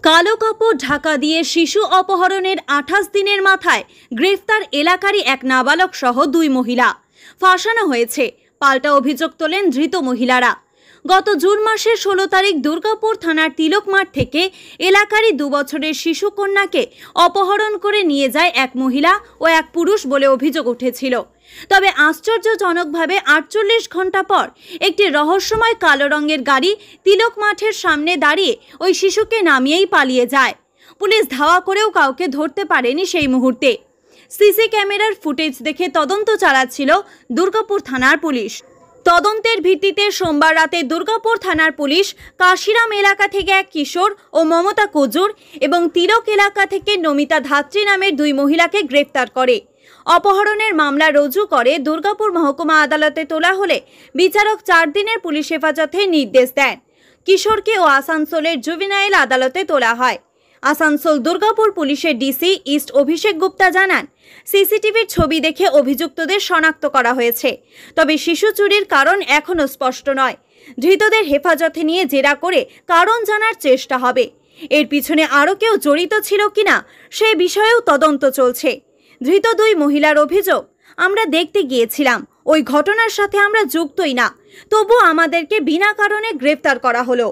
কালো কাপড় ঢাকা দিয়ে শিশু অপহরণের 28 দিনের মাথায় গ্রেফতার এলাকারই এক নাবালক সহ 2 মহিলা। ফাঁসানো হয়েছে। পাল্টা অভিযোগ তোলেন ধৃত মহিলারা। গত জুন মাসের 16 তারিখ দুর্গাপুর থানার তিলক মাঠ থেকে এলাকারই 2 বছরের শিশু কন্যাকে অপহরণ করে নিয়ে যায় এক মহিলা ও এক পুরুষ বলে অভিযোগ উঠেছিল। তবে আশ্চর্যজনকভাবে 48 ঘন্টা পর একটি রহস্যময় কালো রঙের গাড়ি তিলক মাঠের সামনে দাঁড়িয়ে ওই শিশুকে নামিয়েই পালিয়ে যায়। পুলিশ ধাওয়া করেও কাউকে ধরতে পারেনি সেই মুহূর্তে। সিসি ক্যামেরার ফুটেজ দেখে তদন্ত চালাচ্ছিল দুর্গাপুর থানার পুলিশ। তদন্তের ভিত্তিতে সোমবার রাতে দুর্গাপুর থানার পুলিশ কাশিরাম এলাকা থেকে এক কিশোর ও মমতা কুজুর এবং তিলক এলাকা থেকে নমিতা ধাত্রী নামের 2 মহিলাকে গ্রেফতার করে। অপহরণের মামলা রুজু করে দুর্গাপুর মহকুমা আদালতে তোলা হলে বিচারক 4 দিনের পুলিশ হেফাজতে নির্দেশ দেন। কিশোরকে ও আসানসোলের জুভেনাইল আদালতে তোলা হয়। আসানসোল দুর্গাপুর পুলিশের ডিসি ইস্ট অভিষেক গুপ্তা জানান, সিসিটিভির ছবি দেখে অভিযুক্তদের শনাক্ত করা হয়েছে। তবে শিশু চুরির কারণ এখনো স্পষ্ট নয়। ধৃতদের হেফাজতে নিয়ে জেরা করে কারণ জানার চেষ্টা হবে। এর পিছনে আরও কেউ জড়িত ছিল কিনা সে বিষয়েও তদন্ত চলছে। ধৃত 2 মহিলার অভিযোগ, আমরা দেখতে গিয়েছিলাম, ওই ঘটনার সাথে আমরা যুক্তই না, তবু আমাদেরকে বিনা কারণে গ্রেফতার করা হলো।